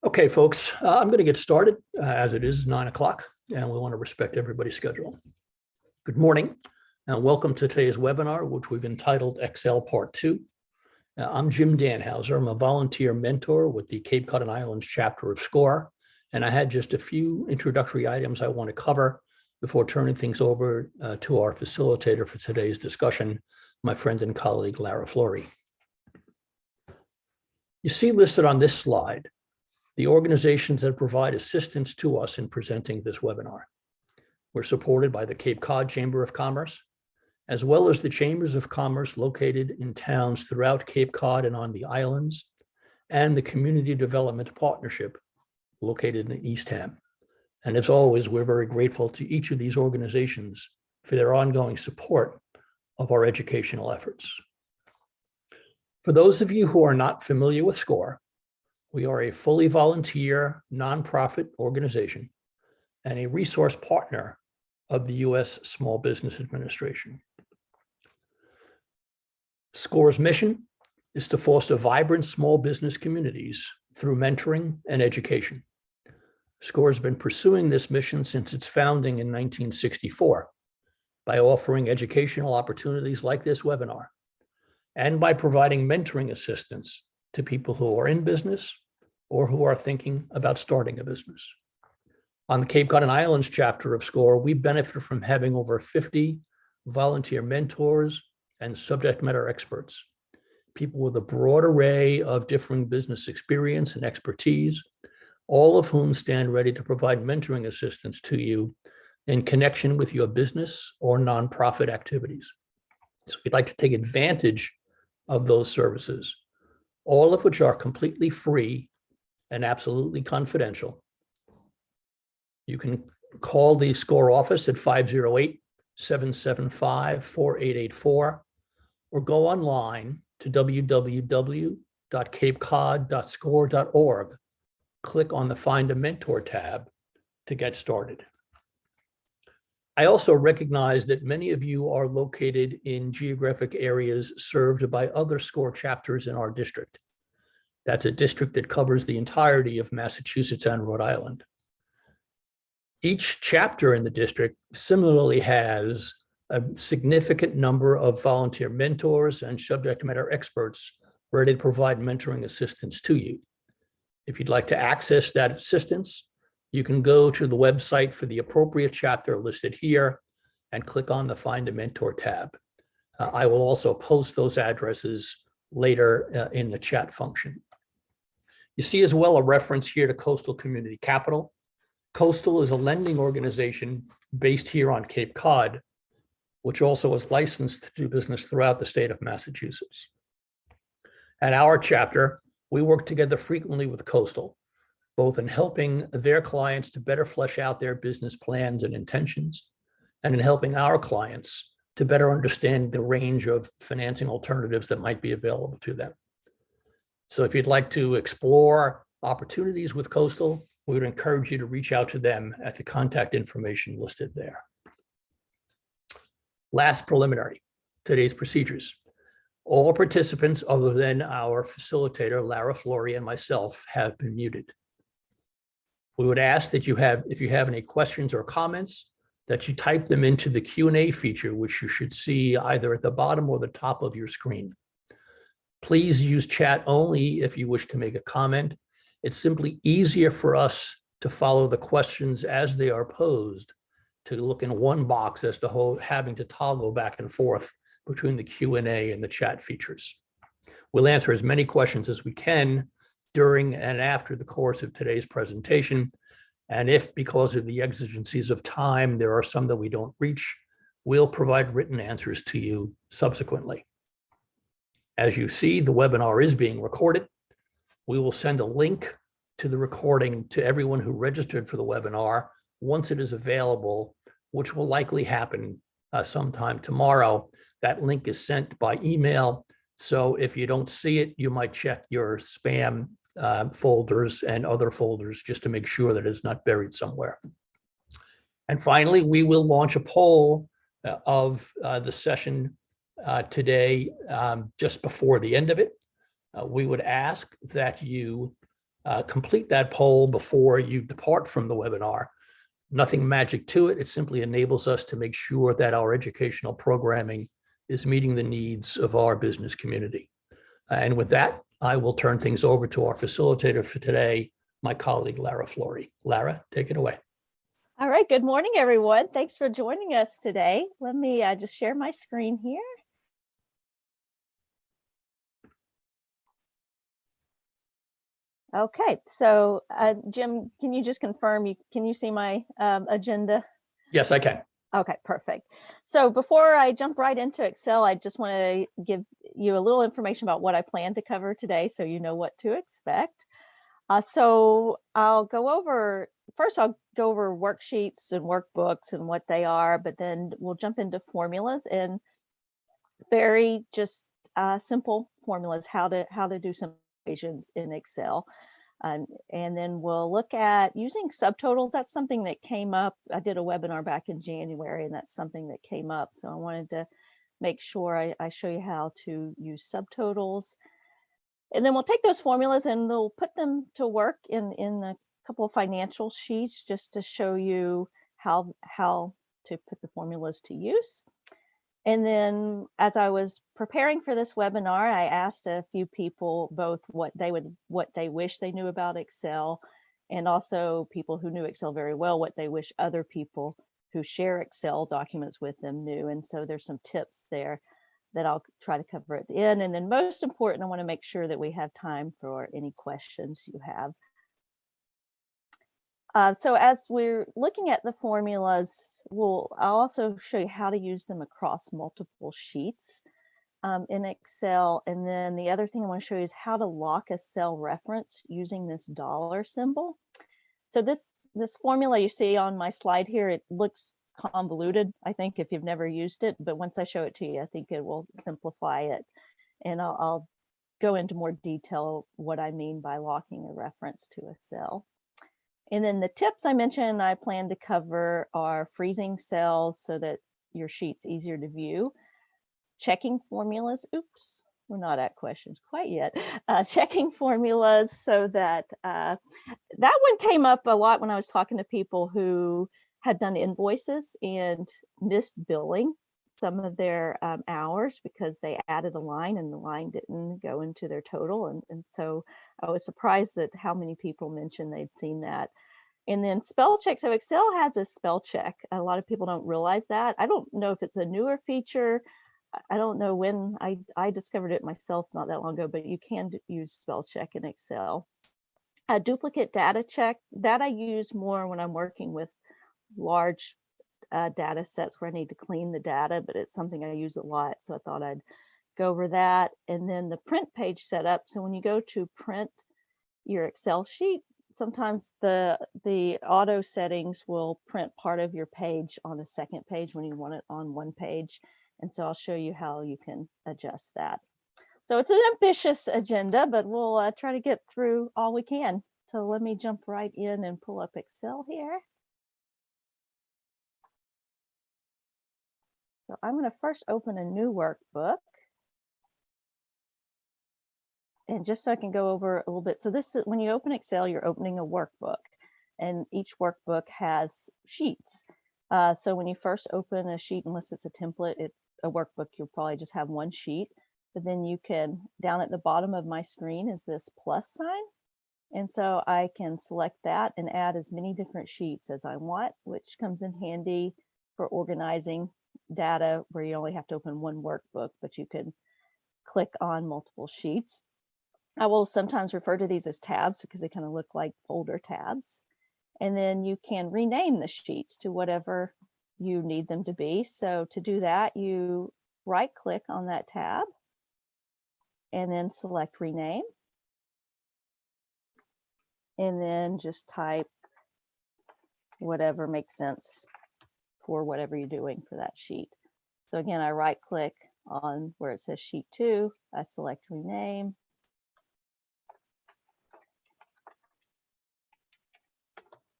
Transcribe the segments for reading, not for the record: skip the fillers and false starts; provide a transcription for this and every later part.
Okay, folks, I'm going to get started as it is 9 o'clock, and we want to respect everybody's schedule. Good morning, and welcome to today's webinar, which we've entitled Excel Part 2. I'm Jim Danhauser. I'm a volunteer mentor with the Cape Cod and Islands chapter of SCORE, and I had just a few introductory items I want to cover before turning things over to our facilitator for today's discussion, my friend and colleague, Lara Flory. You see listed on this slide the organizations that provide assistance to us in presenting this webinar. We're supported by the Cape Cod Chamber of Commerce, as well as the Chambers of Commerce located in towns throughout Cape Cod and on the islands, and the Community Development Partnership located in Eastham. And as always, we're very grateful to each of these organizations for their ongoing support of our educational efforts. For those of you who are not familiar with SCORE, we are a fully volunteer nonprofit organization and a resource partner of the U.S. Small Business Administration. SCORE's mission is to foster vibrant small business communities through mentoring and education. SCORE has been pursuing this mission since its founding in 1964 by offering educational opportunities like this webinar and by providing mentoring assistance to people who are in business or who are thinking about starting a business. On the Cape Cod and Islands chapter of SCORE, we benefit from having over 50 volunteer mentors and subject matter experts, people with a broad array of differing business experience and expertise, all of whom stand ready to provide mentoring assistance to you in connection with your business or nonprofit activities. So we'd like to take advantage of those services, all of which are completely free and absolutely confidential. You can call the SCORE office at 508-775-4884 or go online to www.capecod.score.org. Click on the Find a Mentor tab to get started. I also recognize that many of you are located in geographic areas served by other SCORE chapters in our district. That's a district that covers the entirety of Massachusetts and Rhode Island. Each chapter in the district similarly has a significant number of volunteer mentors and subject matter experts ready to provide mentoring assistance to you. If you'd like to access that assistance, you can go to the website for the appropriate chapter listed here and click on the Find a Mentor tab. I will also post those addresses later in the chat function. You see as well a reference here to Coastal Community Capital. Coastal is a lending organization based here on Cape Cod, which also is licensed to do business throughout the state of Massachusetts. At our chapter, we work together frequently with Coastal, both in helping their clients to better flesh out their business plans and intentions, and in helping our clients to better understand the range of financing alternatives that might be available to them. So if you'd like to explore opportunities with Coastal, we would encourage you to reach out to them at the contact information listed there. Last preliminary, today's procedures. All participants other than our facilitator, Lara Flory, and myself have been muted. We would ask that if you have any questions or comments, that you type them into the Q&A feature, which you should see either at the bottom or the top of your screen. Please use chat only if you wish to make a comment. It's simply easier for us to follow the questions as they are posed, to look in one box as to having to toggle back and forth between the Q&A and the chat features. We'll answer as many questions as we can during and after the course of today's presentation. And if, because of the exigencies of time, there are some that we don't reach, we'll provide written answers to you subsequently. As you see, the webinar is being recorded. We will send a link to the recording to everyone who registered for the webinar once it is available, which will likely happen sometime tomorrow. That link is sent by email. So if you don't see it, you might check your spam folders and other folders just to make sure that it's not buried somewhere. And finally, we will launch a poll of the session today just before the end of it. We would ask that you Complete that poll before you depart from the webinar. Nothing magic to it. It simply enables us to make sure that our educational programming is meeting the needs of our business community. And with that, I will turn things over to our facilitator for today, my colleague, Lara Flory. Lara, take it away. All right, good morning, everyone. Thanks for joining us today. Let me just share my screen here. Okay, so Jim, can you just confirm, can you see my agenda? Yes, I can. Okay, perfect. So before I jump right into Excel, I just want to give you a little information about what I plan to cover today so you know what to expect. So I'll go over, first I'll go over worksheets and workbooks and what they are, but then we'll jump into formulas and very just simple formulas, how to do some equations in Excel. And then we'll look at using subtotals. That's something that came up. I did a webinar back in January, and that's something that came up. So I wanted to make sure I show you how to use subtotals. And then we'll take those formulas and we'll put them to work in a couple of financial sheets just to show you how to put the formulas to use. And then as I was preparing for this webinar, I asked a few people both what they wish they knew about Excel, and also people who knew Excel very well, what they wish other people who share Excel documents with them knew. And so there's some tips there that I'll try to cover at the end. And then most important, I want to make sure that we have time for any questions you have. So as we're looking at the formulas, I'll also show you how to use them across multiple sheets in Excel. And then the other thing I want to show you is how to lock a cell reference using this dollar symbol. So this formula you see on my slide here, it looks convoluted, I think, if you've never used it, but once I show it to you, I think it will simplify it. And I'll go into more detail what I mean by locking a reference to a cell. And then the tips I mentioned I plan to cover are freezing cells so that your sheet's easier to view, checking formulas, oops, we're not at questions quite yet, checking formulas so that, that one came up a lot when I was talking to people who had done invoices and missed billing some of their hours because they added a line and the line didn't go into their total. And so I was surprised at how many people mentioned they'd seen that. And then spell check. So Excel has a spell check. A lot of people don't realize that. I don't know if it's a newer feature. I don't know when I discovered it myself not that long ago, but you can use spell check in Excel. A duplicate data check, that I use more when I'm working with large data sets where I need to clean the data, but it's something I use a lot. So I thought I'd go over that. And then the print page setup. So when you go to print your Excel sheet, sometimes the auto settings will print part of your page on a second page when you want it on one page. And so I'll show you how you can adjust that. So it's an ambitious agenda, but we'll try to get through all we can. So let me jump right in and pull up Excel here. So I'm going to first open a new workbook. And just so I can go over a little bit. So this is when you open Excel, you're opening a workbook, and each workbook has sheets. So when you first open a sheet, unless it's a template, a workbook, you'll probably just have one sheet. But then you can, down at the bottom of my screen is this plus sign. And so I can select that and add as many different sheets as I want, which comes in handy for organizing data where you only have to open one workbook, but you can click on multiple sheets. I will sometimes refer to these as tabs because they kind of look like folder tabs. And then you can rename the sheets to whatever you need them to be. So to do that, you right click on that tab and then select rename. And then just type whatever makes sense for whatever you're doing for that sheet. So again, I right click on where it says sheet 2, I select rename.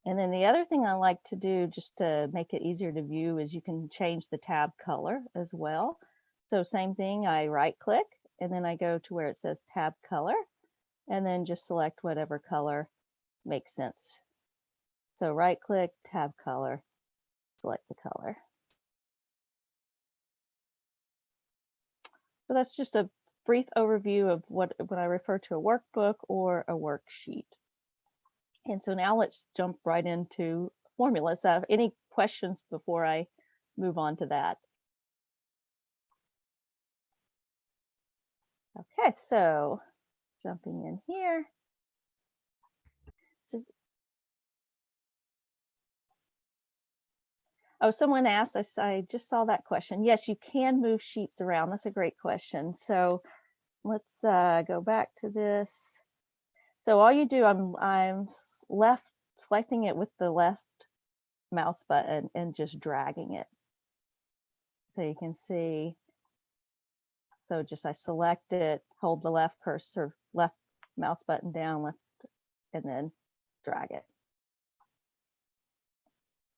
And then the other thing I like to do just to make it easier to view is you can change the tab color as well. So same thing, I right click and then I go to where it says tab color. and then just select whatever color makes sense. So right click, tab color, select the color. So that's just a brief overview of what I refer to a workbook or a worksheet. And so now let's jump right into formulas. Any questions before I move on to that? Okay, so jumping in here. Oh, someone asked, I just saw that question. Yes, you can move sheets around. That's a great question. So let's go back to this. So all you do, I'm selecting it with the left mouse button and just dragging it. So you can see, so just I select it, hold the left cursor, left mouse button down, left, and then drag it.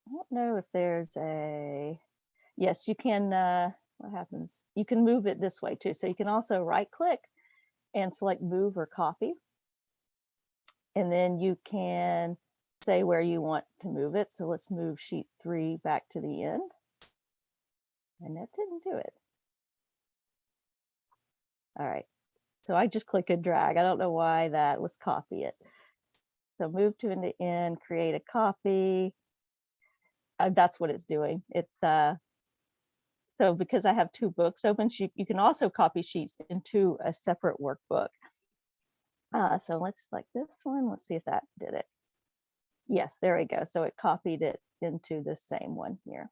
I don't know if there's a, yes, you can, what happens? You can move it this way too. So you can also right click and select move or copy. And then you can say where you want to move it. So let's move sheet 3 back to the end. And that didn't do it. All right. So I just click and drag. I don't know why that. Let's copy it. So move to the end, create a copy. That's what it's doing. It's so because I have 2 books open, you can also copy sheets into a separate workbook. So let's select this one. Let's see if that did it. Yes, there we go. So it copied it into the same one here.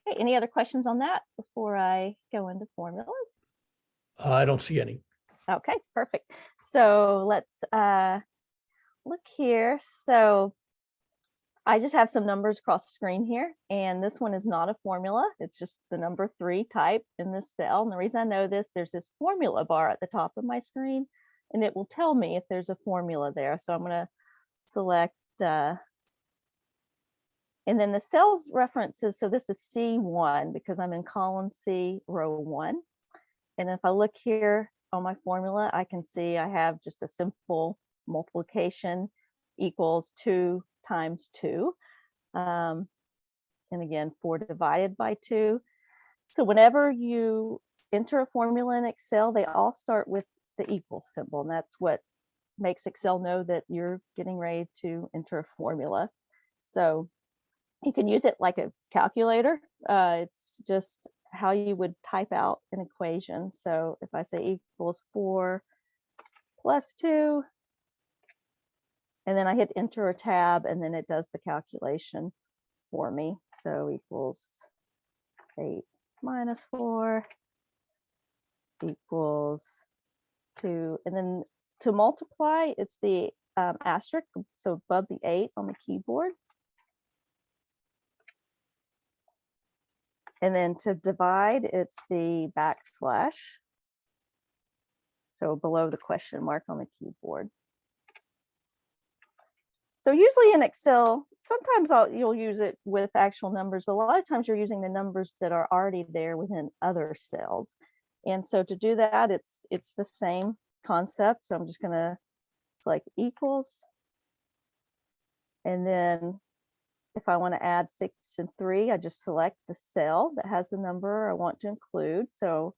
Okay, any other questions on that before I go into formulas? I don't see any. Okay, perfect. So let's look here. So I just have some numbers across the screen here, and this one is not a formula. It's just the number 3 type in this cell. And the reason I know this, there's this formula bar at the top of my screen, and it will tell me if there's a formula there. So I'm going to select, and then the cells references. So this is C1 because I'm in column C, row 1. And if I look here on my formula, I can see I have just a simple multiplication equals 2 times 2. And again, 4 divided by 2. So whenever you enter a formula in Excel, they all start with the equal symbol. And that's what makes Excel know that you're getting ready to enter a formula. So you can use it like a calculator. It's just how you would type out an equation. So if I say equals 4 plus 2, and then I hit enter or tab, and then it does the calculation for me. So equals 8 minus 4 equals 2. And then to multiply, it's the asterisk, so above the 8 on the keyboard. And then to divide, it's the backslash. So below the question mark on the keyboard. So usually in Excel, sometimes you'll use it with actual numbers, but a lot of times you're using the numbers that are already there within other cells. And so to do that, it's the same concept. So I'm just going to select equals. And then if I want to add 6 and 3, I just select the cell that has the number I want to include. So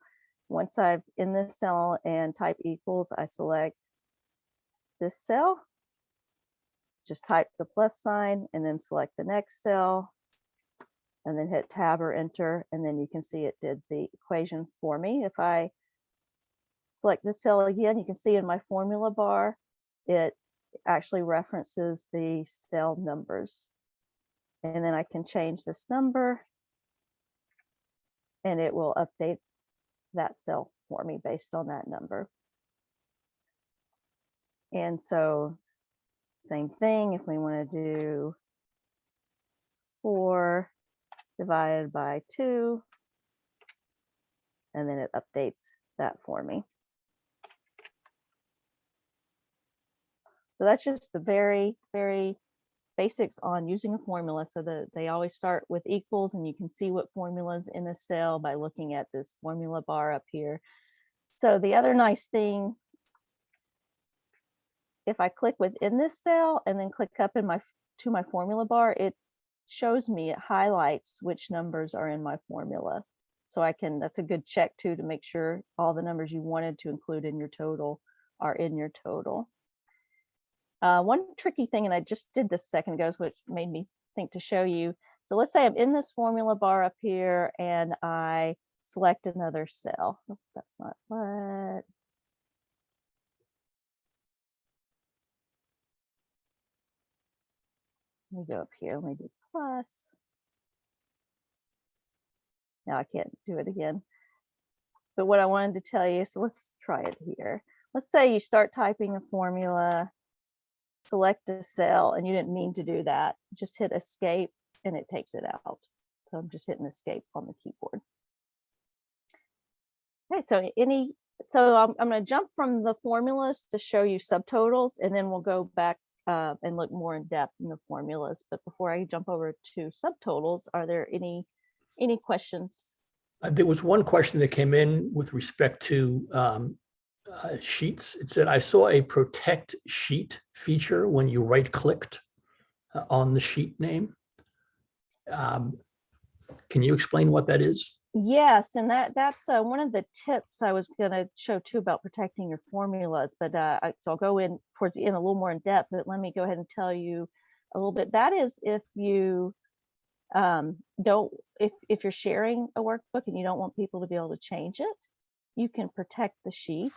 once I've in this cell and type equals, I select this cell, just type the plus sign and then select the next cell and then hit tab or enter. And then you can see it did the equation for me. If I select this cell again, you can see in my formula bar, it actually references the cell numbers. And then I can change this number and it will update that cell for me based on that number. And so same thing, if we want to do 4 divided by 2, and then it updates that for me. So that's just the very, very basics on using a formula. So that they always start with equals, and you can see what formulas in a cell by looking at this formula bar up here. So the other nice thing, if I click within this cell and then click up in to my formula bar, it shows me, it highlights which numbers are in my formula. So that's a good check too, to make sure all the numbers you wanted to include in your total are in your total. One tricky thing, and I just did this a second ago, which made me think to show you. So let's say I'm in this formula bar up here and I select another cell. Oh, that's not what. Let me go up here, let me do plus. Now I can't do it again. But what I wanted to tell you, so let's try it here. Let's say you start typing a formula, select a cell, and you didn't mean to do that. Just hit escape and it takes it out. So I'm just hitting escape on the keyboard. Okay, so I'm going to jump from the formulas to show you subtotals, and then we'll go back and look more in depth in the formulas. But before I jump over to subtotals, are there any questions? There was one question that came in with respect to sheets. It said, I saw a protect sheet feature when you right-clicked on the sheet name. Can you explain what that is? Yes, and that's one of the tips I was going to show too about protecting your formulas. But so I'll go in towards the end a little more in depth. But let me go ahead and tell you a little bit. That is if you if you're sharing a workbook and you don't want people to be able to change it, you can protect the sheet,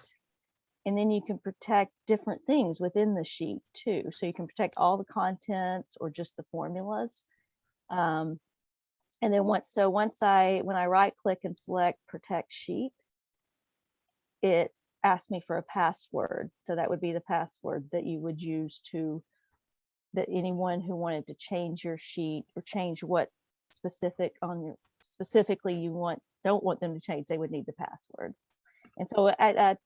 and then you can protect different things within the sheet too. So you can protect all the contents or just the formulas. And then when I right click and select protect sheet, it asks me for a password. So that would be the password that you would use that anyone who wanted to change your sheet or change what specifically you don't want them to change, they would need the password. And so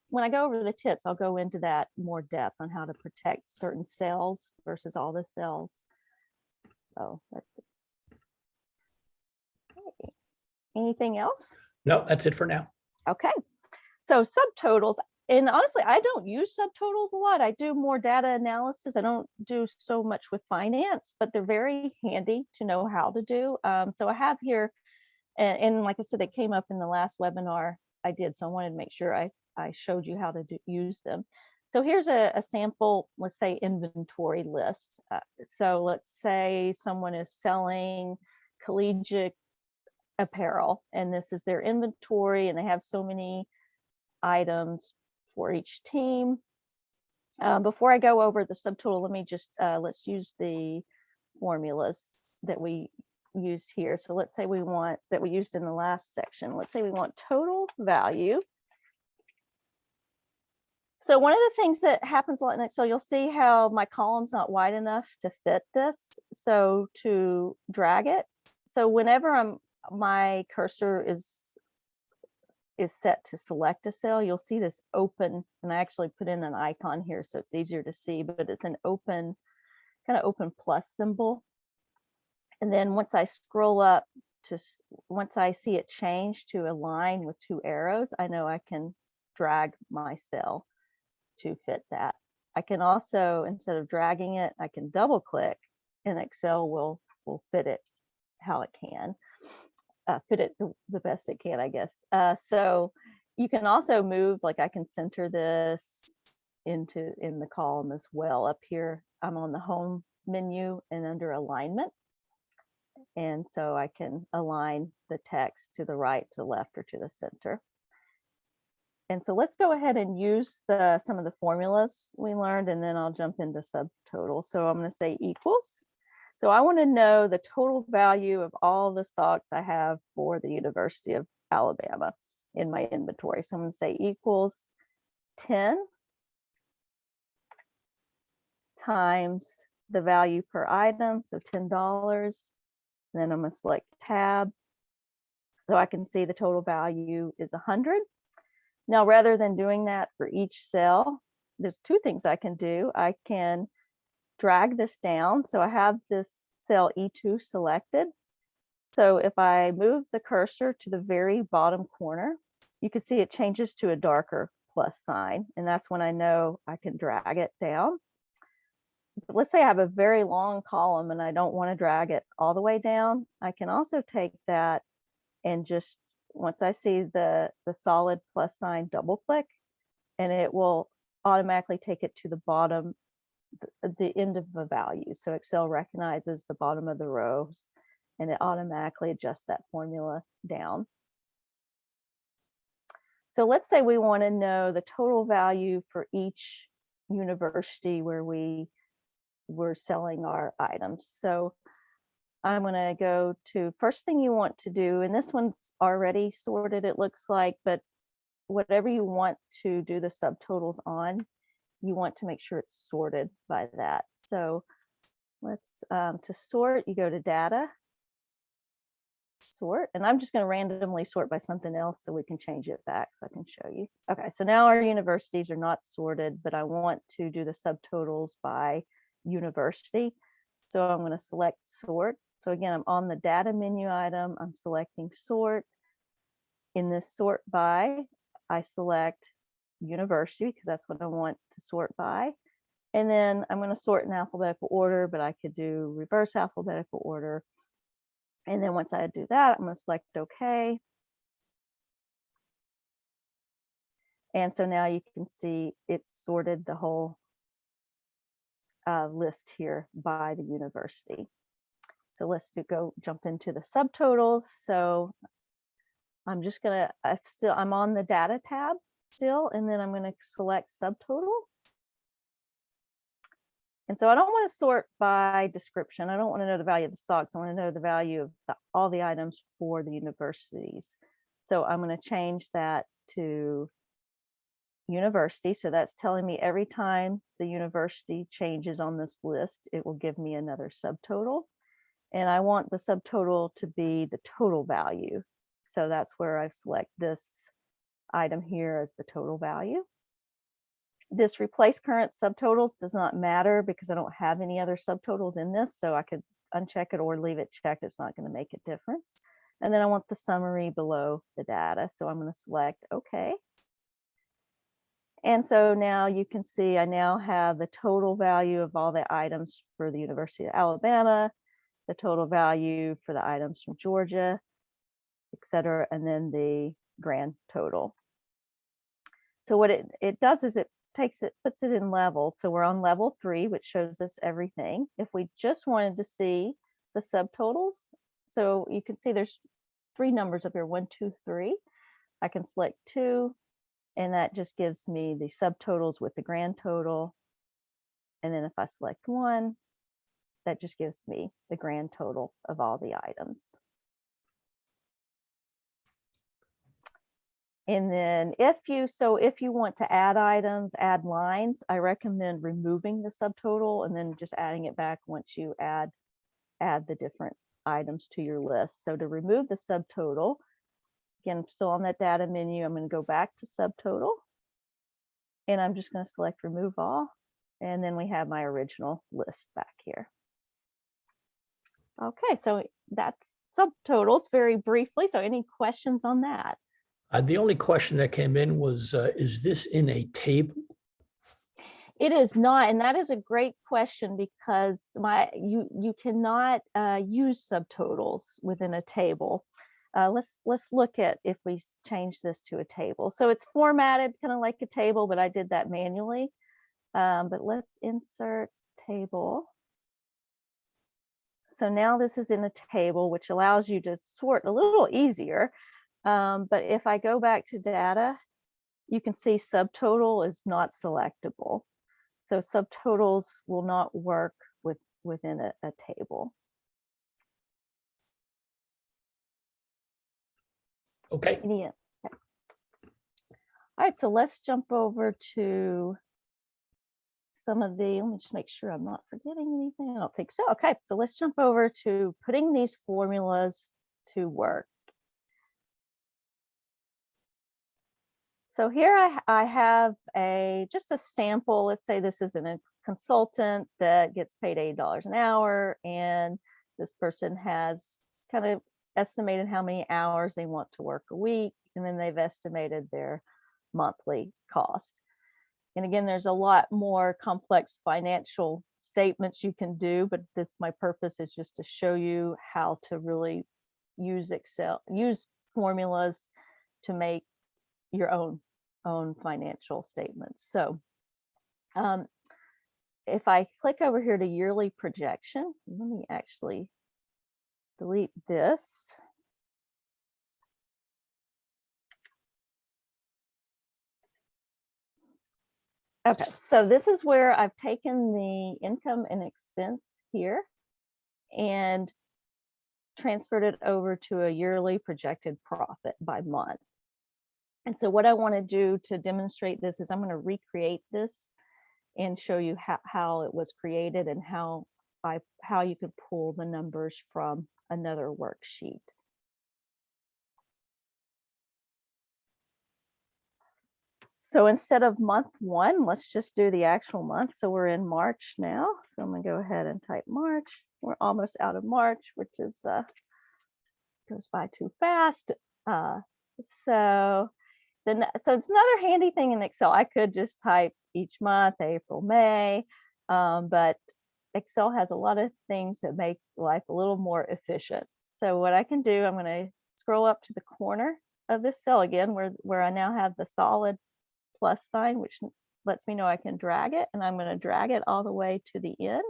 when I go over the tips, I'll go into that more depth on how to protect certain cells versus all the cells. So that's it. Okay. Anything else? No, that's it for now. Okay. So subtotals, and honestly, I don't use subtotals a lot. I do more data analysis. I don't do so much with finance, but they're very handy to know how to do. So I have here, and like I said, they came up in the last webinar I did, so I wanted to make sure I showed you how to use them. So here's a sample, let's say, inventory list. So let's say someone is selling collegiate apparel, and this is their inventory, and they have so many items for each team. Before I go over the subtotal, let me just let's use the formulas that we use here. So let's say we used in the last section. Let's say we want total value. So one of the things that happens a lot in Excel, you'll see how my column's not wide enough to fit this. So to drag it, so whenever my cursor is set to select a cell, you'll see this open, and I actually put in an icon here so it's easier to see, but it's an open, kind of open plus symbol. And then once I scroll up once I see it change to a line with two arrows, I know I can drag my cell to fit that. I can also, instead of dragging it, I can double click, and Excel will fit it how it can. Fit it the best it can, I guess. So you can also move, like I can center this in the column as well. Up here, I'm on the home menu and under alignment. And so I can align the text to the right, to the left, or to the center. And so let's go ahead and use some of the formulas we learned, and then I'll jump into subtotal. So I'm going to say equals. So I want to know the total value of all the socks I have for the University of Alabama in my inventory. So I'm going to say equals 10 times the value per item, so $10. And then I'm going to select tab, so I can see the total value is 100. Now, rather than doing that for each cell, there's two things I can do. I can drag this down. So I have this cell E2 selected. So if I move the cursor to the very bottom corner, you can see it changes to a darker plus sign, and that's when I know I can drag it down. But let's say I have a very long column and I don't want to drag it all the way down. I can also take that and just, once I see the solid plus sign, double click, and it will automatically take it to the bottom, the end of the value. So Excel recognizes the bottom of the rows and it automatically adjusts that formula down. So let's say we want to know the total value for each university where we're selling our items. So I'm going to go to, first thing you want to do, and this one's already sorted, it looks like, but whatever you want to do the subtotals on, you want to make sure it's sorted by that. So let's, to sort, you go to data, sort, and I'm just going to randomly sort by something else so we can change it back so I can show you. Okay, so now our universities are not sorted, but I want to do the subtotals by university. So I'm going to select sort. So again, I'm on the data menu item, I'm selecting sort. In this sort by, I select university because that's what I want to sort by. And then I'm going to sort in alphabetical order, but I could do reverse alphabetical order. And then once I do that, I'm going to select OK. And so now you can see it's sorted the whole list here by the university. So let's go jump into the subtotals. So I'm just going to, I'm on the data tab still, and then I'm going to select subtotal. And so I don't want to sort by description. I don't want to know the value of the stocks. I want to know the value of all the items for the universities. So I'm going to change that to university. So that's telling me every time the university changes on this list, it will give me another subtotal. And I want the subtotal to be the total value. So that's where I select this item here as the total value. This replace current subtotals does not matter because I don't have any other subtotals in this, so I could uncheck it or leave it checked. It's not going to make a difference. And then I want the summary below the data, so I'm going to select OK. And so now you can see I now have the total value of all the items for the University of Alabama, the total value for the items from Georgia, etc., and then the grand total. So what it does is it puts it in level. So we're on level 3, which shows us everything. If we just wanted to see the subtotals, so you can see there's 3 numbers up here, 1, 2, 3. I can select 2, and that just gives me the subtotals with the grand total. And then if I select 1, that just gives me the grand total of all the items. And then if you want to add items, add lines, I recommend removing the subtotal and then just adding it back once you add the different items to your list. So to remove the subtotal, again, I'm still on that data menu, I'm going to go back to subtotal, and I'm just going to select remove all, and then we have my original list back here. Okay, so that's subtotals very briefly. So any questions on that? The only question that came in was, is this in a table? It is not, and that is a great question because you cannot use subtotals within a table. Let's look at if we change this to a table. So it's formatted kind of like a table, but I did that manually. But let's insert table. So now this is in a table, which allows you to sort a little easier. But if I go back to data, you can see subtotal is not selectable. So subtotals will not work within a table. Okay. Yeah. All right, so let's jump over to some of the, let me just make sure I'm not forgetting anything. I don't think so. Okay, so let's jump over to putting these formulas to work. So here I have just a sample. Let's say this is a consultant that gets paid $8 an hour, and this person has kind of estimated how many hours they want to work a week, and then they've estimated their monthly cost. And again, there's a lot more complex financial statements you can do, but my purpose is just to show you how to really use Excel, use formulas to make your own financial statements. So if I click over here to yearly projection, let me actually delete this. Okay, so this is where I've taken the income and expense here and transferred it over to a yearly projected profit by month. And so what I want to do to demonstrate this is I'm going to recreate this and show you how it was created and how you could pull the numbers from another worksheet. So instead of month 1, let's just do the actual month. So we're in March now. So I'm gonna go ahead and type March. We're almost out of March, which is goes by too fast. So it's another handy thing in Excel. I could just type each month, April, May, but Excel has a lot of things that make life a little more efficient. So what I can do, I'm gonna scroll up to the corner of this cell again, where I now have the solid plus sign, which lets me know I can drag it, and I'm going to drag it all the way to the end.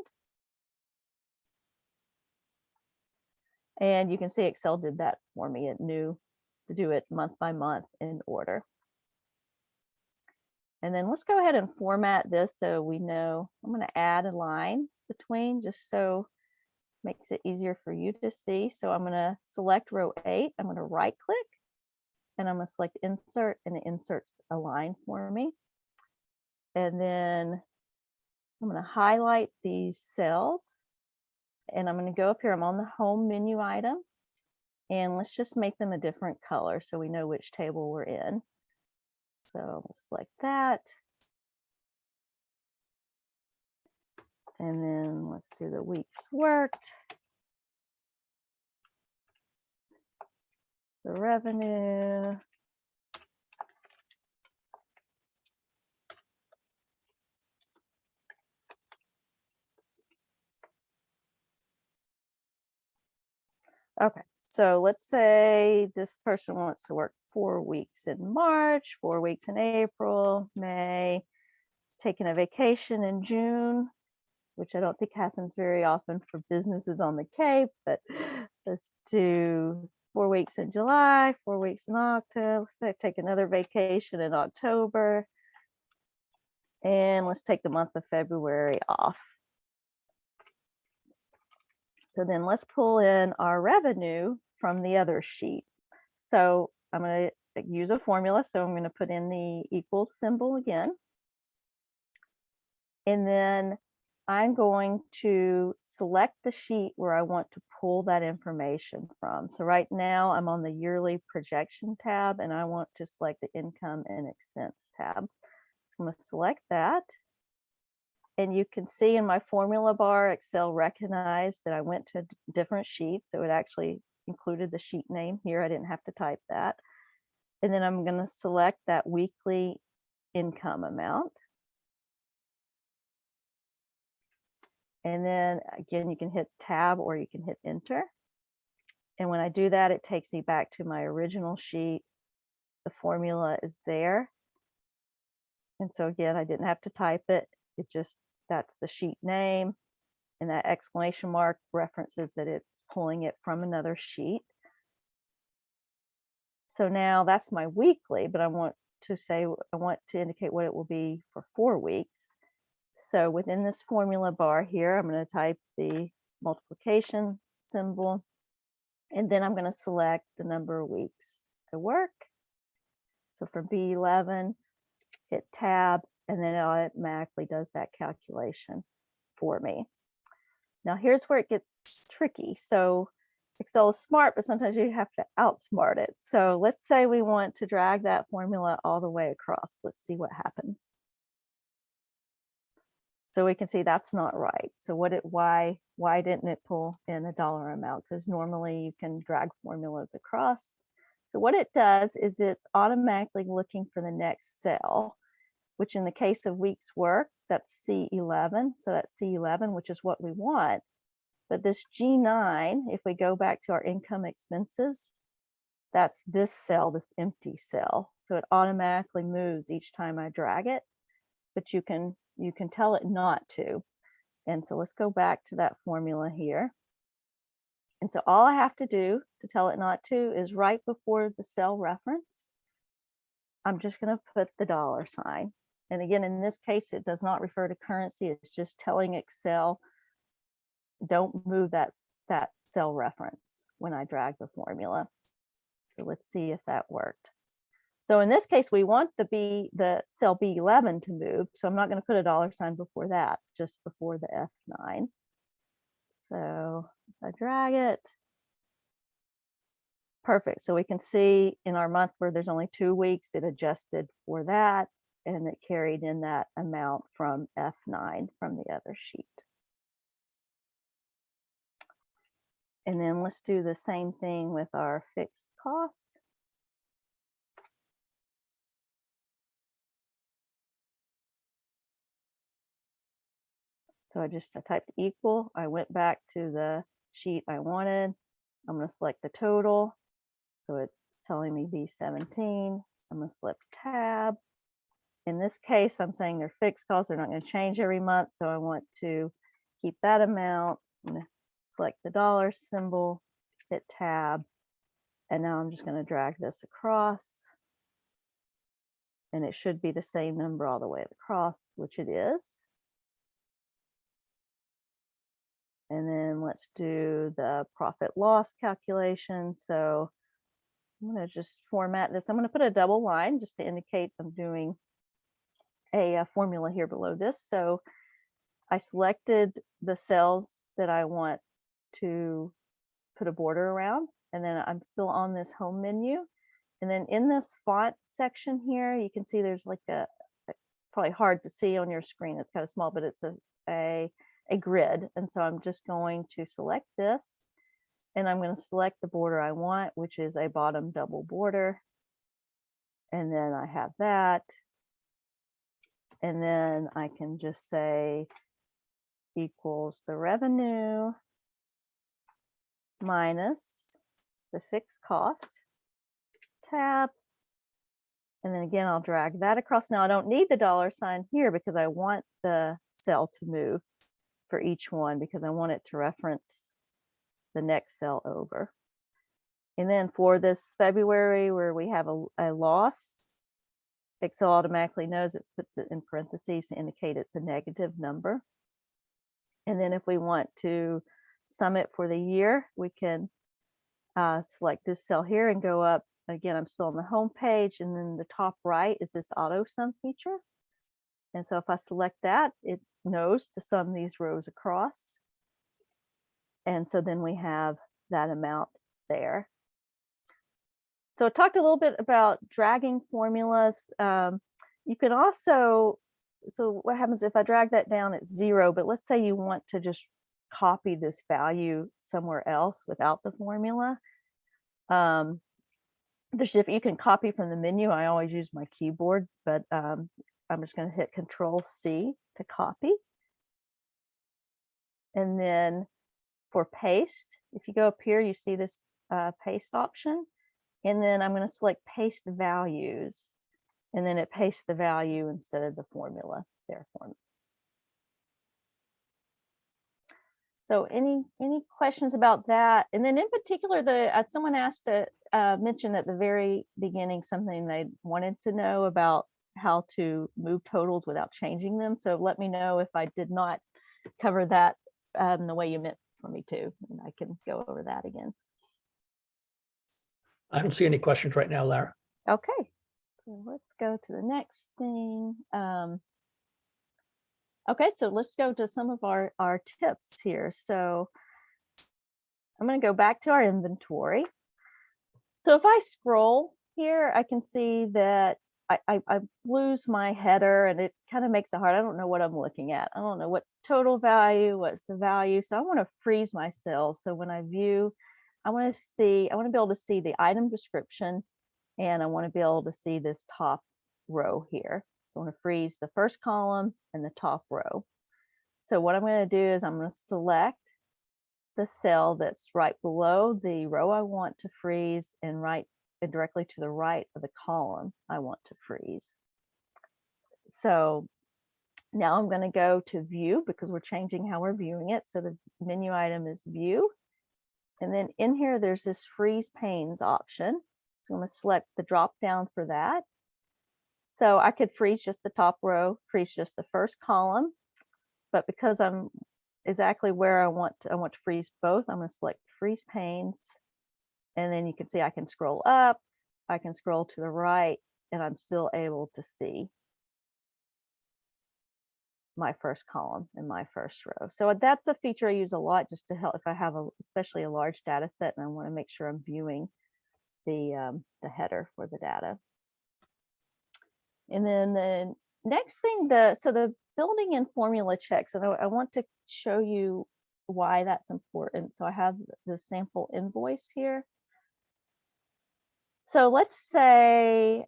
And you can see Excel did that for me. It knew to do it month by month in order. And then let's go ahead and format this so we know. I'm going to add a line between just so it makes it easier for you to see. So I'm going to select row 8. I'm going to right click and I'm going to select insert, and it inserts a line for me. And then I'm going to highlight these cells and I'm going to go up here. I'm on the home menu item, and let's just make them a different color so we know which table we're in. So we'll select that. And then let's do the weeks worked, the revenue, okay, so let's say this person wants to work 4 weeks in March, 4 weeks in April, May, taking a vacation in June, which I don't think happens very often for businesses on the Cape, but let's do 4 weeks in July, 4 weeks in October. Let's say take another vacation in October. And let's take the month of February off. So then let's pull in our revenue from the other sheet. So I'm going to use a formula. So I'm going to put in the equals symbol again. And then I'm going to select the sheet where I want to pull that information from. So right now I'm on the yearly projection tab, and I want to select the income and expense tab. So I'm going to select that. And you can see in my formula bar, Excel recognized that I went to different sheets. So it actually included the sheet name here. I didn't have to type that. And then I'm going to select that weekly income amount. And then again, you can hit tab or you can hit enter. And when I do that, it takes me back to my original sheet. The formula is there. And so again, I didn't have to type it. It just, that's the sheet name. And that exclamation mark references that it's pulling it from another sheet. So now that's my weekly, but I want to indicate what it will be for 4 weeks. So within this formula bar here, I'm going to type the multiplication symbol, and then I'm going to select the number of weeks to work. So for B11, hit tab, and then it automatically does that calculation for me. Now here's where it gets tricky. So Excel is smart, but sometimes you have to outsmart it. So let's say we want to drag that formula all the way across. Let's see what happens. So we can see that's not right. So why didn't it pull in a dollar amount? Because normally you can drag formulas across. So what it does is it's automatically looking for the next cell, which in the case of weeks work, that's C11. So that's C11, which is what we want. But this G9, if we go back to our income expenses, that's this cell, this empty cell. So it automatically moves each time I drag it, but you can tell it not to. And so let's go back to that formula here. And so all I have to do to tell it not to is right before the cell reference, I'm just going to put the $sign. And again, in this case, it does not refer to currency. It's just telling Excel, don't move that cell reference when I drag the formula. So let's see if that worked. So in this case, we want the cell B11 to move. So I'm not going to put a $sign before that, just before the F9. So if I drag it, perfect. So we can see in our month where there's only 2 weeks, it adjusted for that, and it carried in that amount from F9 from the other sheet. And then let's do the same thing with our fixed cost. So I typed equal. I went back to the sheet I wanted. I'm going to select the total. So it's telling me B17. I'm going to select tab. In this case, I'm saying they're fixed costs. They're not going to change every month. So I want to keep that amount. I'm going to select the $symbol, hit tab. And now I'm just going to drag this across. And it should be the same number all the way across, which it is. And then let's do the profit loss calculation. So I'm going to just format this. I'm going to put a double line just to indicate I'm doing a formula here below this. So I selected the cells that I want to put a border around, and then I'm still on this home menu. And then in this font section here, you can see there's like probably hard to see on your screen. It's kind of small, but it's a grid. And so I'm just going to select this, and I'm going to select the border I want, which is a bottom double border. And then I have that. And then I can just say equals the revenue minus the fixed cost, tab. And then again, I'll drag that across. Now I don't need the $sign here because I want the cell to move for each one, because I want it to reference the next cell over. And then for this February, where we have a loss, Excel automatically knows, it puts it in parentheses to indicate it's a negative number. And then if we want to sum it for the year, we can select this cell here and go up. Again, I'm still on the home page, and then the top right is this auto sum feature. And so if I select that, it knows to sum these rows across. And so then we have that amount there. So I talked a little bit about dragging formulas. You can also, so what happens if I drag that down at 0, but let's say you want to just copy this value somewhere else without the formula. You can copy from the menu. I always use my keyboard, but I'm just going to hit Control-C to copy. And then for paste, if you go up here, you see this paste option. And then I'm going to select paste values. And then it pastes the value instead of the formula there for me. So any questions about that? And then in particular, someone asked to mention at the very beginning something they wanted to know about how to move totals without changing them. So let me know if I did not cover that the way you meant for me to, and I can go over that again. I don't see any questions right now, Lara. Okay, so let's go to the next thing. Okay, so let's go to some of our tips here. So I'm going to go back to our inventory. So if I scroll here, I can see that I lose my header, and it kind of makes it hard. I don't know what I'm looking at. I don't know what's total value, what's the value. So I want to freeze my cells. So when I view, I want to be able to see the item description, and I want to be able to see this top row here. So I want to freeze the first column and the top row. So what I'm going to do is I'm going to select the cell that's right below the row I want to freeze and directly to the right of the column I want to freeze. So now I'm going to go to view because we're changing how we're viewing it. So the menu item is view. And then in here, there's this freeze panes option. So I'm going to select the drop down for that. So I could freeze just the top row, freeze just the first column, but because I'm exactly where I want to freeze both, I'm going to select freeze panes. And then you can see I can scroll up, I can scroll to the right, and I'm still able to see my first column and my first row. So that's a feature I use a lot just to help if I have especially a large data set and I want to make sure I'm viewing the header for the data. And then the next thing, so the building in formula checks, and I want to show you why that's important. So I have the sample invoice here. So let's say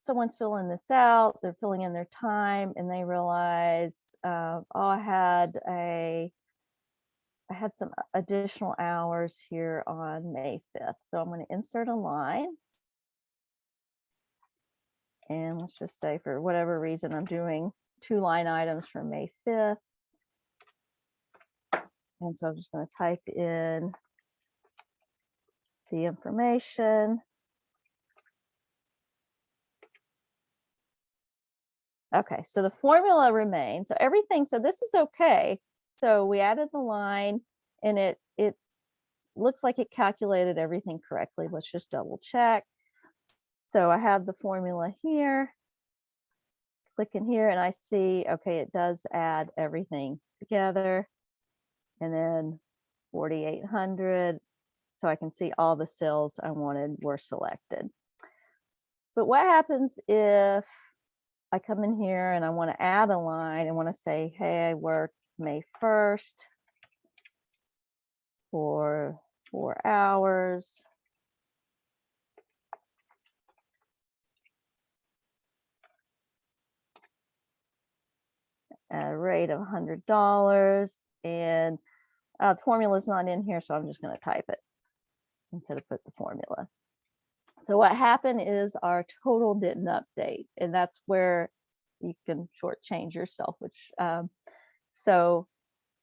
someone's filling this out, they're filling in their time, and they realize, oh, I had some additional hours here on May 5th. So I'm going to insert a line. And let's just say for whatever reason, I'm doing 2 line items for May 5th. And so I'm just going to type in the information. Okay, so the formula remains. So everything, so this is okay. So we added the line and it looks like it calculated everything correctly. Let's just double check. So I have the formula here. Click in here and I see, okay, it does add everything together. And then 4,800. So I can see all the cells I wanted were selected. But what happens if I come in here and I want to add a line and want to say, hey, I worked May 1st for 4 hours. At a rate of $100, and the formula is not in here, so I'm just going to type it instead of put the formula. So what happened is our total didn't update, and that's where you can shortchange yourself, which so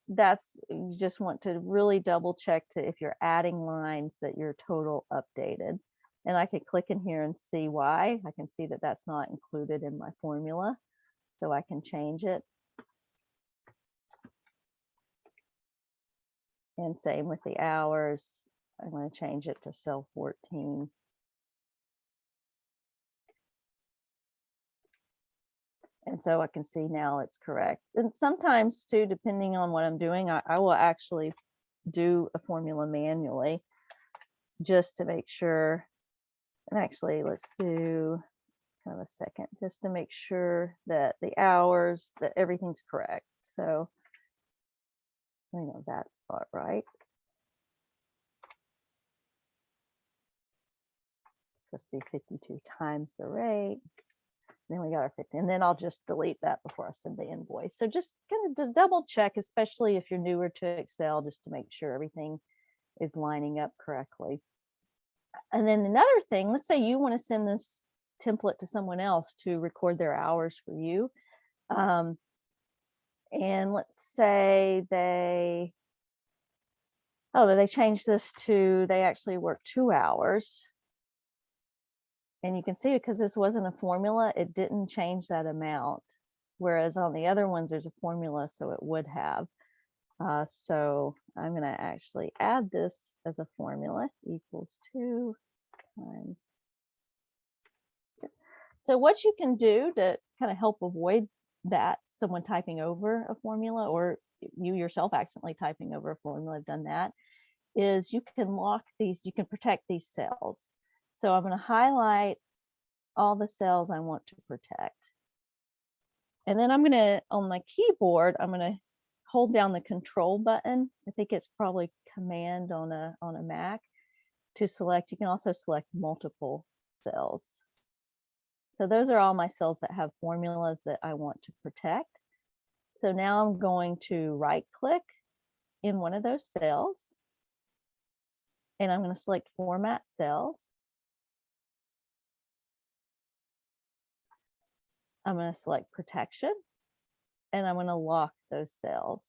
that's, you just want to really double check to if you're adding lines that your total updated. And I can click in here and see why. I can see that that's not included in my formula, so I can change it. And same with the hours. I'm going to change it to cell 14. And so I can see now it's correct. And sometimes too, depending on what I'm doing, I will actually do a formula manually just to make sure. And actually, let's do kind of a second just to make sure that the hours, that everything's correct. So I know that's not right. It's supposed to be 52 times the rate. Then we got our 50, and then I'll just delete that before I send the invoice. So just kind of to double check, especially if you're newer to Excel, just to make sure everything is lining up correctly. And then another thing, let's say you want to send this template to someone else to record their hours for you. And let's say they changed this to, they actually work 2 hours. And you can see because this wasn't a formula, it didn't change that amount. Whereas on the other ones, there's a formula, so it would have. So I'm going to actually add this as a formula, equals 2 times. So what you can do to kind of help avoid that, someone typing over a formula or you yourself accidentally typing over a formula, I've done that, is you can lock these, you can protect these cells. So I'm going to highlight all the cells I want to protect. And then I'm going to, on my keyboard, I'm going to hold down the control button. I think it's probably command on a Mac to select. You can also select multiple cells. So those are all my cells that have formulas that I want to protect. So now I'm going to right click in one of those cells, and I'm going to select Format Cells. I'm going to select Protection, and I'm going to lock those cells.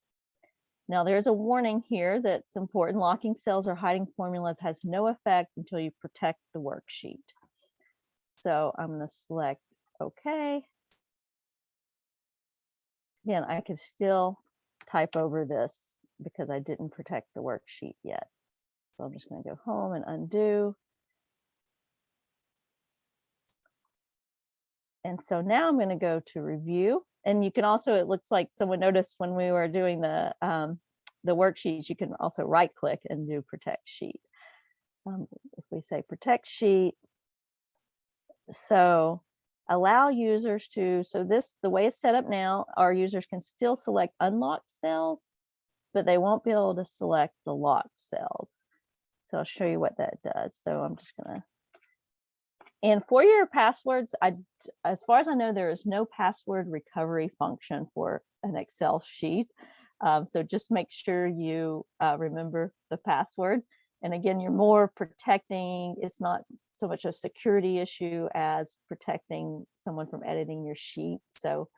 Now there's a warning here that's important. Locking cells or hiding formulas has no effect until you protect the worksheet. So I'm going to select OK. Again, I could still type over this because I didn't protect the worksheet yet. So I'm just going to go home and undo. And so now I'm going to go to review. And you can also, it looks like someone noticed when we were doing the worksheets, you can also right click and do protect sheet. If we say protect sheet, so allow users to, so this, the way it's set up now, our users can still select unlocked cells, but they won't be able to select the locked cells. So I'll show you what that does. So I'm just gonna, and for your passwords, as far as I know, there is no password recovery function for an Excel sheet. So just make sure you remember the password. And again, you're more protecting, it's not so much a security issue as protecting someone from editing your sheet. So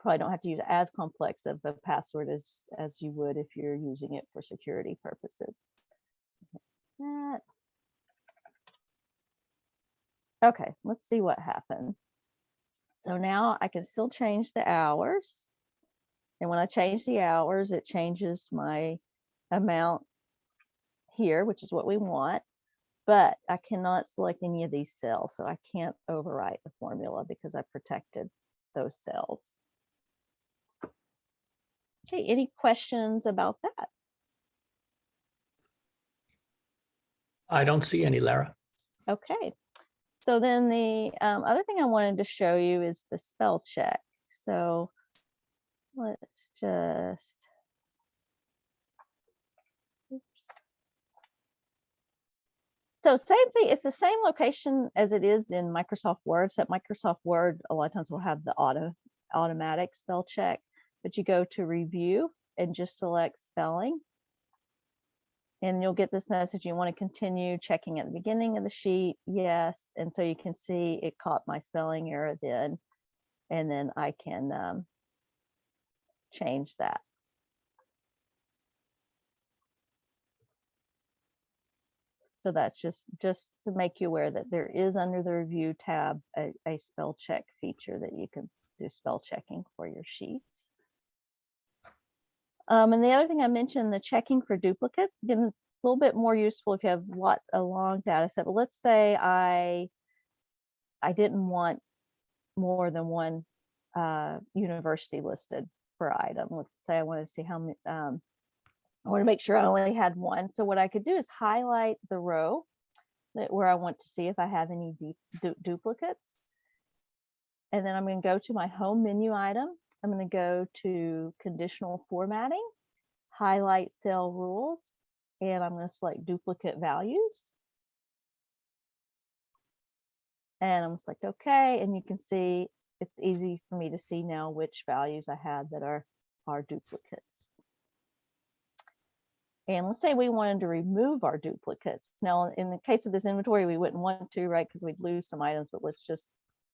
probably don't have to use as complex of a password as you would if you're using it for security purposes. That. Okay, let's see what happened. So now I can still change the hours. And when I change the hours, it changes my amount here, which is what we want. But I cannot select any of these cells. So I can't overwrite the formula because I protected those cells. Okay, any questions about that? I don't see any, Lara. Okay. So then the other thing I wanted to show you is the spell check. So let's just, oops. So same thing, it's the same location as it is in Microsoft Word, except Microsoft Word a lot of times will have the automatic spell check, but you go to review and just select spelling. And you'll get this message, you want to continue checking at the beginning of the sheet, yes. And so you can see it caught my spelling error then, and then I can change that. So that's just to make you aware that there is under the review tab a spell check feature that you can do spell checking for your sheets. And the other thing I mentioned, the checking for duplicates, again, is a little bit more useful if you have a long data set. But let's say I didn't want more than one university listed per item. Let's say I wanted to see how many, I want to make sure I only had one. So what I could do is highlight the row where I want to see if I have any duplicates. And then I'm going to go to my home menu item. I'm going to go to conditional formatting, highlight cell rules, and I'm going to select duplicate values. And I'm going to select OK. And you can see it's easy for me to see now which values I have that are duplicates. And let's say we wanted to remove our duplicates. Now, in the case of this inventory, we wouldn't want to, right? Because we'd lose some items, but let's just,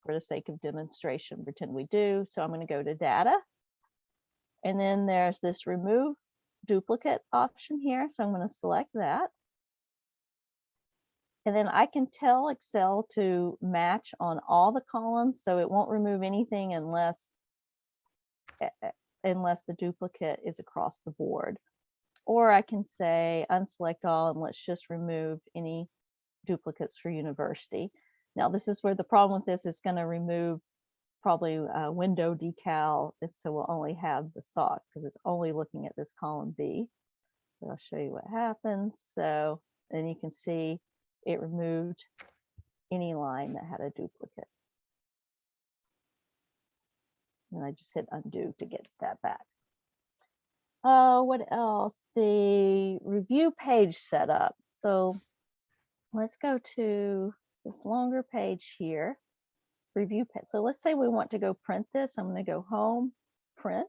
for the sake of demonstration, pretend we do. So I'm going to go to data. And then there's this remove duplicate option here. So I'm going to select that. And then I can tell Excel to match on all the columns. So it won't remove anything unless the duplicate is across the board. Or I can say unselect all and let's just remove any duplicates for university. Now this is where the problem with this is going to remove probably a window decal, and so we'll only have the SOC because it's only looking at this column B. So I'll show you what happens. So then you can see it removed any line that had a duplicate. And I just hit undo to get that back. What else? The review page setup. So let's go to this longer page here. Review page. So let's say we want to go print this. I'm going to go home, print.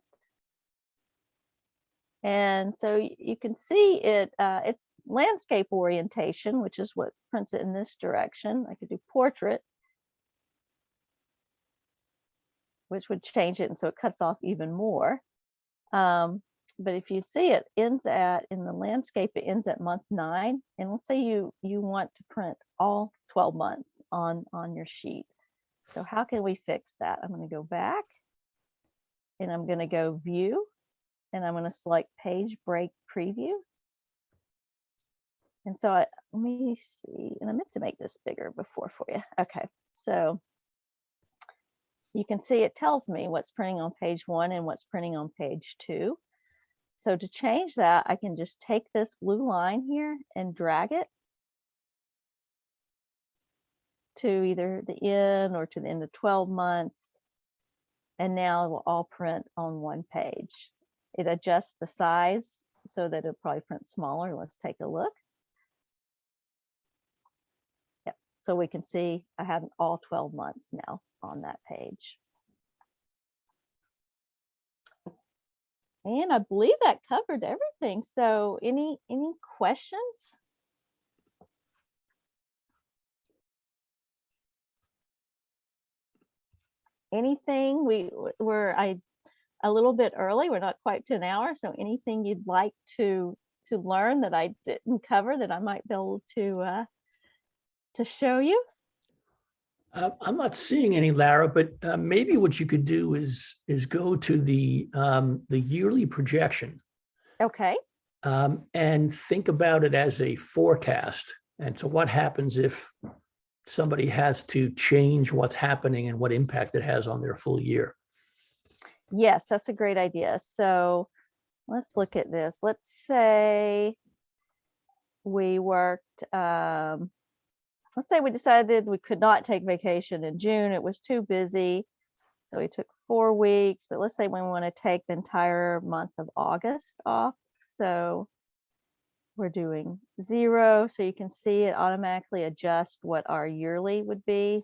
And so you can see it, it's landscape orientation, which is what prints it in this direction. I could do portrait, which would change it. And so it cuts off even more. But if you see it ends at, in the landscape, it ends at month 9. And let's say you want to print all 12 months on your sheet. So how can we fix that? I'm going to go back and I'm going to go view and I'm going to select page break preview. And so let me see, and I meant to make this bigger before for you. Okay, so you can see it tells me what's printing on page 1 and what's printing on page 2. So to change that, I can just take this blue line here and drag it to either the end or to the end of 12 months. And now it will all print on one page. It adjusts the size so that it'll probably print smaller. Let's take a look. Yep. So we can see I have all 12 months now on that page. And I believe that covered everything. So any questions? Anything? We're a little bit early. We're not quite to an hour. So anything you'd like to learn that I didn't cover that I might be able to show you? I'm not seeing any, Lara, but maybe what you could do is go to the yearly projection. Okay. And think about it as a forecast. And so what happens if somebody has to change what's happening and what impact it has on their full year? Yes, that's a great idea. So let's look at this. Let's say we worked, let's say we decided we could not take vacation in June. It was too busy. So we took 4 weeks, but let's say we want to take the entire month of August off. So we're doing 0. So you can see it automatically adjust what our yearly would be.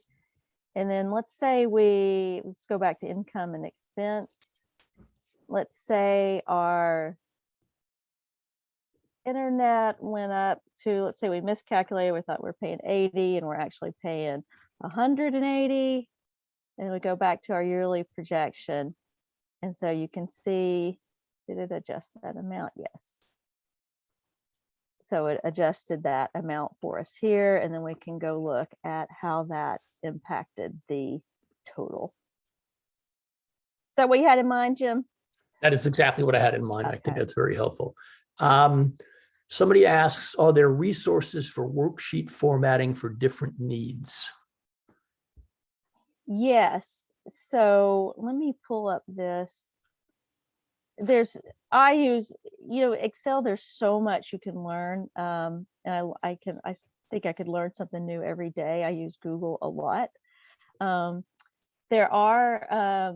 And then let's say let's go back to income and expense. Let's say our internet went up to, let's say we miscalculated, we thought we were paying 80 and we're actually paying 180. And we go back to our yearly projection. And so you can see, did it adjust that amount? Yes. So it adjusted that amount for us here. And then we can go look at how that impacted the total. Is that what you had in mind, Jim? That is exactly what I had in mind. Okay. I think that's very helpful. Somebody asks, are there resources for worksheet formatting for different needs? Yes. So let me pull up this. I use, Excel, there's so much you can learn. And I think I could learn something new every day. I use Google a lot. There are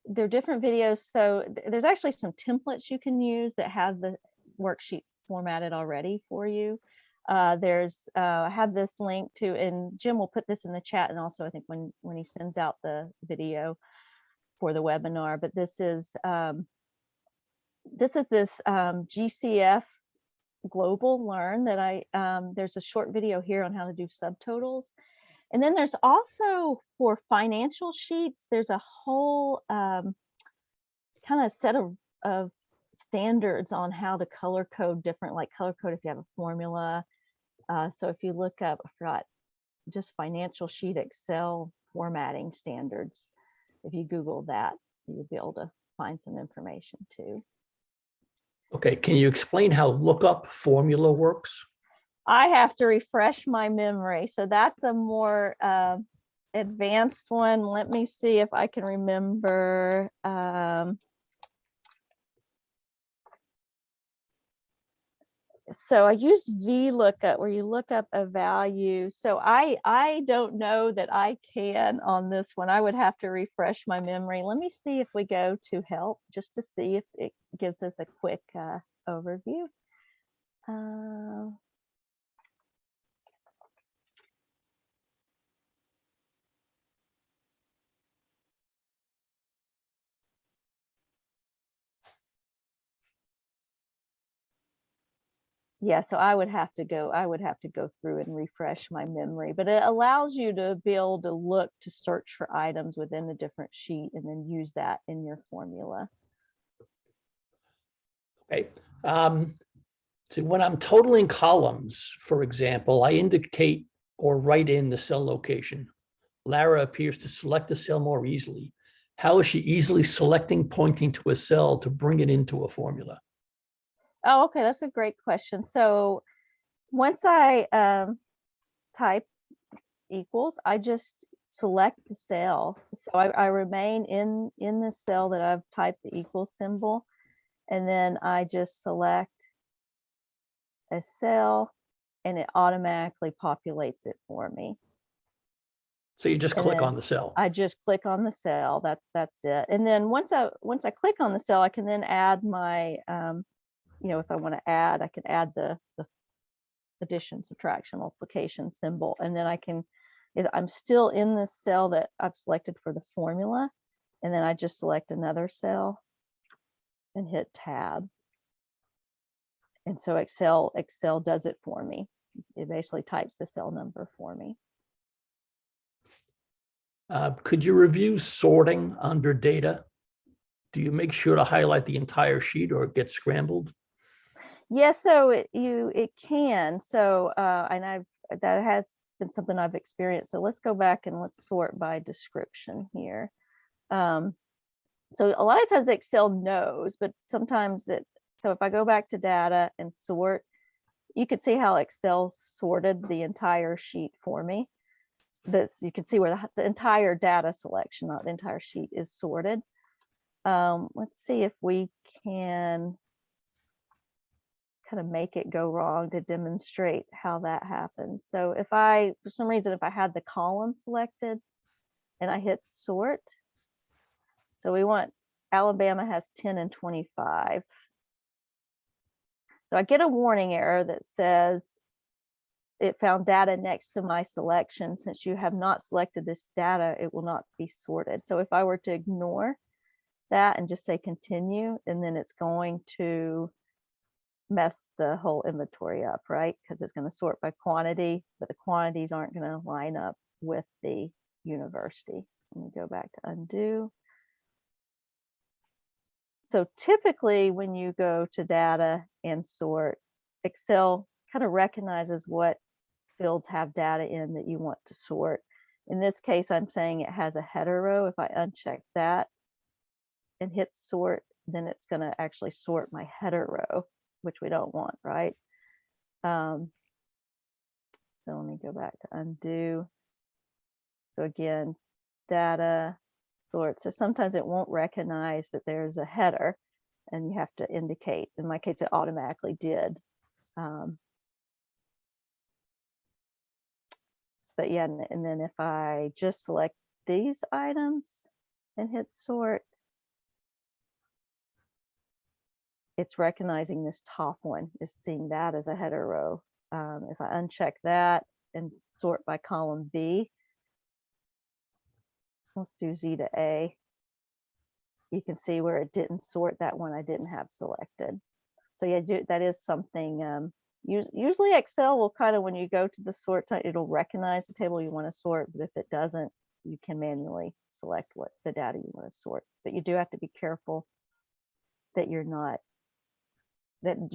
different videos. So there's actually some templates you can use that have the worksheet formatted already for you. I have this link to, and Jim will put this in the chat, and also I think when he sends out the video for the webinar. But this is this GCF Global Learn that there's a short video here on how to do subtotals. And then there's also, for financial sheets, there's a whole kind of set of standards on how to color code different, like color code if you have a formula. So if you look up, I forgot, just financial sheet Excel formatting standards, if you Google that, you'll be able to find some information too. Okay, can you explain how lookup formula works? I have to refresh my memory. So that's a more advanced one. Let me see if I can remember. So I use VLOOKUP where you look up a value. So I don't know that I can on this one. I would have to refresh my memory. Let me see if we go to help just to see if it gives us a quick overview. Yeah, so I would have to go through and refresh my memory, but it allows you to be able to look to search for items within a different sheet and then use that in your formula. Okay. So when I'm totaling columns, for example, I indicate or write in the cell location. Lara appears to select the cell more easily. How is she easily selecting, pointing to a cell to bring it into a formula? Oh, okay, that's a great question. So once I type equals, I just select the cell. So I remain in the cell that I've typed the equal symbol, and then I just select a cell and it automatically populates it for me. So you just And click then on the cell. I just click on the cell. That's it. And then once I click on the cell, I can then add my if I want to add, I can add the addition, subtraction, multiplication symbol, and then I'm still in the cell that I've selected for the formula, and then I just select another cell and hit tab. And so Excel does it for me. It basically types the cell number for me. Could you review sorting under data? Do you make sure to highlight the entire sheet or it gets scrambled? Yes, so it can. So and that has been something I've experienced. So let's go back and let's sort by description here. So a lot of times Excel knows, but sometimes so if I go back to data and sort, you can see how Excel sorted the entire sheet for me. You can see where the entire data selection, not the entire sheet, is sorted. Let's see if we can kind of make it go wrong to demonstrate how that happens. So if for some reason, if I had the column selected and I hit sort, so we want Alabama has 10 and 25. So I get a warning error that says it found data next to my selection. Since you have not selected this data, it will not be sorted. So if I were to ignore that and just say continue, and then it's going to mess the whole inventory up, right? Because it's going to sort by quantity, but the quantities aren't going to line up with the university. So let me go back to undo. So typically when you go to data and sort, Excel kind of recognizes what fields have data in that you want to sort. In this case, I'm saying it has a header row. If I uncheck that and hit sort, then it's going to actually sort my header row, which we don't want, right? So let me go back to undo. So again, data, sort. So sometimes it won't recognize that there's a header and you have to indicate. In my case, it automatically did. But yeah, and then if I just select these items and hit sort, it's recognizing this top one, is seeing that as a header row. If I uncheck that and sort by column B, let's do Z to A. You can see where it didn't sort that one I didn't have selected. So yeah, that is something. Usually Excel will kind of, when you go to the sort, it'll recognize the table you want to sort, but if it doesn't, you can manually select what the data you want to sort. But you do have to be careful that you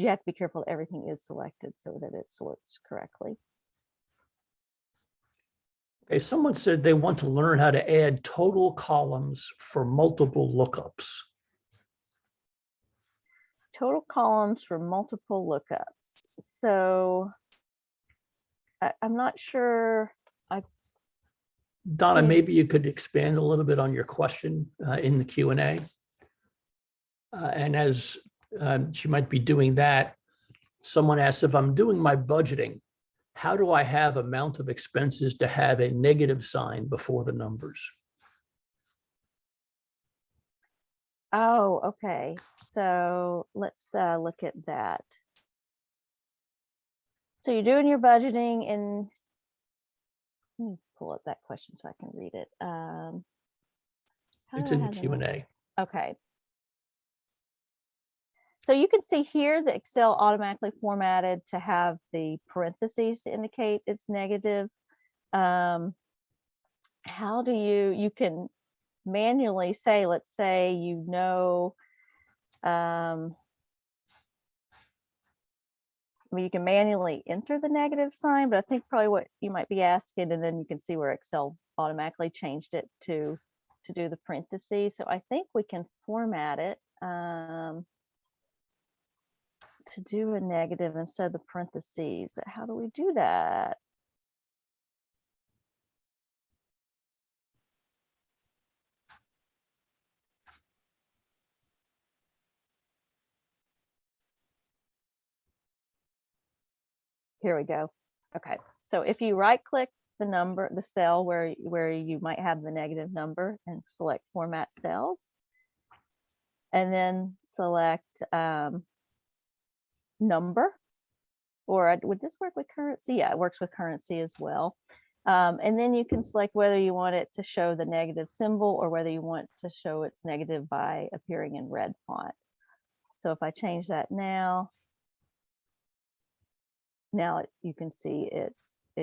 have to be careful that everything is selected so that it sorts correctly. Okay, someone said they want to learn how to add total columns for multiple lookups. Total columns for multiple lookups. So I'm not sure. Donna, maybe you could expand a little bit on your question in the Q&A. And as she might be doing that, Someone asks, if I'm doing my budgeting, how do I have amount of expenses to have a negative sign before the numbers? Oh, okay. So let's look at that. So you're doing your budgeting, and let me pull up that question so I can read it. How It's do I in the have the number? Q&A. Okay. So you can see here the Excel automatically formatted to have the parentheses to indicate it's negative. How do you can manually say, let's say, I mean, you can manually enter the negative sign, but I think probably what you might be asking, and then you can see where Excel automatically changed it to do the parentheses. So I think we can format it to do a negative instead of the parentheses, but how do we do that? Here we go. Okay, so if you right click the cell where you might have the negative number, and select format cells, and then select number, or would this work with currency? Yeah, it works with currency as well. And then you can select whether you want it to show the negative symbol or whether you want to show it's negative by appearing in red font. So if I change that now you can see it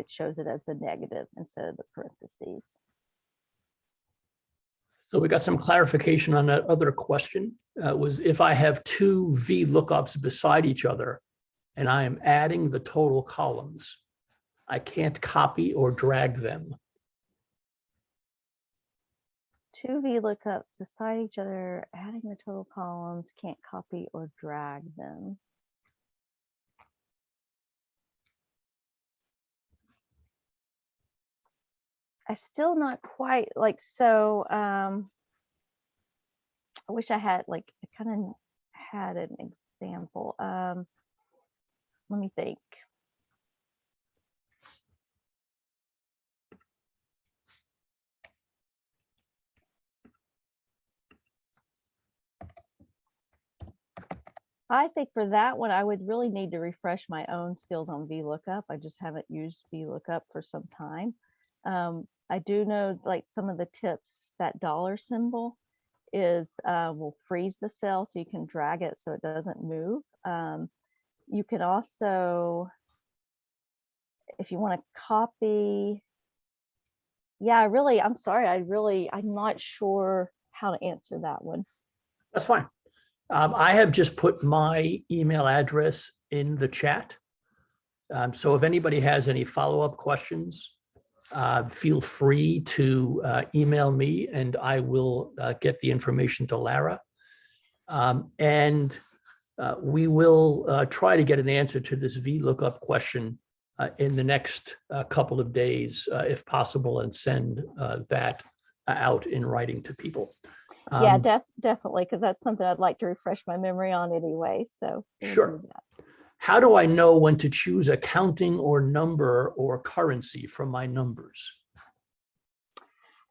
shows it as the negative instead of the parentheses. So we got some clarification on that other question. Was if I have two VLOOKUPs beside each other and I am adding the total columns, I can't copy or drag them. Two VLOOKUPs beside each other, adding the total columns, can't copy or drag them. I still not quite like, so I wish I had I kind of had an example. Let me think. I think for that one, I would really need to refresh my own skills on VLOOKUP. I just haven't used VLOOKUP for some time. I do know some of the tips, that dollar symbol will freeze the cell so you can drag it so it doesn't move. You can also, if you want to copy, yeah, I'm sorry, I'm not sure how to answer that one. That's fine. I have just put my email address in the chat. So if anybody has any follow-up questions, feel free to email me and I will get the information to Lara. And we will try to get an answer to this VLOOKUP question in the next couple of days, if possible, and send that out in writing to people. Yeah, definitely, because that's something I'd like to refresh my memory on anyway. So sure. How do I know when to choose accounting or number or currency from my numbers?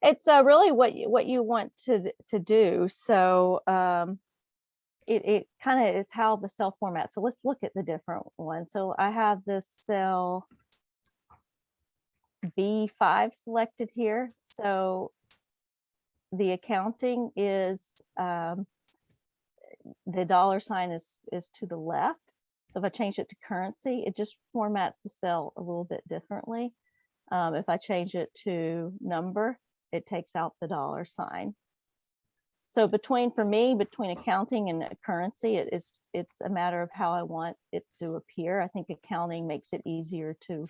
It's really what you want to do. So it kind of is how the cell format. So let's look at the different ones. So I have this cell B5 selected here. So the accounting is the dollar sign is to the left. So if I change it to currency, it just formats the cell a little bit differently. If I change it to number, it takes out the dollar sign. So for me, between accounting and currency, it's a matter of how I want it to appear. I think accounting makes it easier to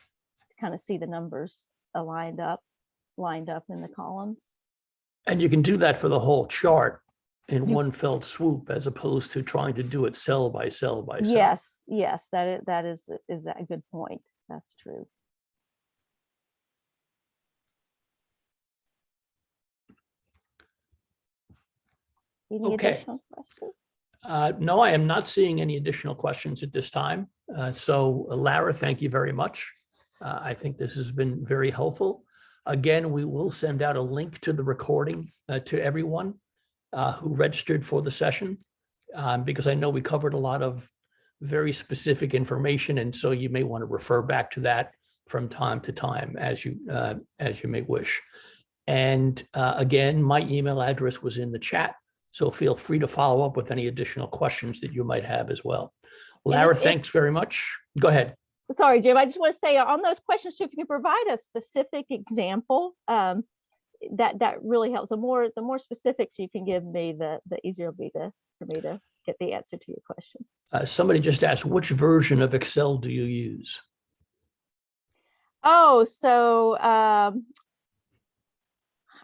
kind of see the numbers lined up in the columns. And you can do that for the whole chart in one fell swoop, as opposed to trying to do it cell by cell by cell. Yes, that is a good point. That's true. Any additional questions? No, I am not seeing any additional questions at this time. So Lara, thank you very much. I think this has been very helpful. Again, we will send out a link to the recording to everyone who registered for the session, because I know we covered a lot of very specific information, and so you may want to refer back to that from time to time as you may wish. And again, my email address was in the chat, so feel free to follow up with any additional questions that you might have as well. Lara, thanks very much. Go ahead. Sorry, Jim, I just want to say on those questions too, if you can provide a specific example, that really helps. The more specifics you can give me, the easier it'll be for me to get the answer to your question. Somebody just asked, which version of Excel do you use? Oh, so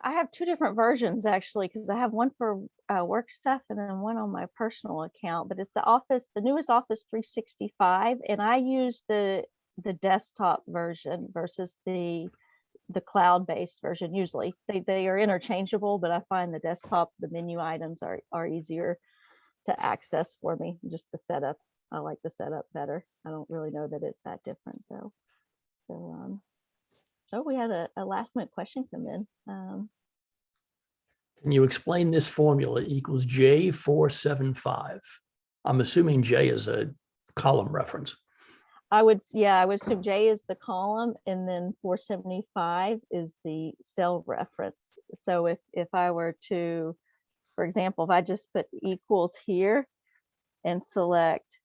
I have two different versions actually, because I have one for work stuff and then one on my personal account, but it's the newest Office 365, and I use the desktop version versus the cloud-based version. Usually they are interchangeable, but I find the desktop, the menu items are easier to access for me. Just the setup, I like the setup better. I don't really know that it's that different though. So oh, we had a last minute question come in. Can you explain this formula equals J475? I'm assuming J is a column reference. I would assume J is the column, and then 475 is the cell reference. So if I were to, for example, if I just put equals here and select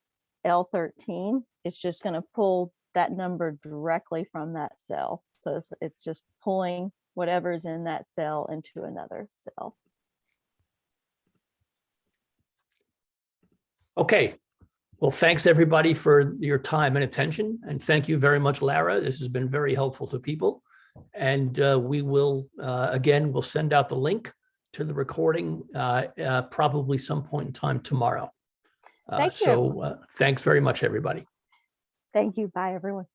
L13, it's just going to pull that number directly from that cell. So it's just pulling whatever's in that cell into another cell. Okay. Well, thanks everybody for your time and attention. And thank you very much, Lara. This has been very helpful to people. And we will, again, we'll send out the link to the recording probably some point in time tomorrow. Thank you. So thanks very much, everybody. Thank you. Bye, everyone.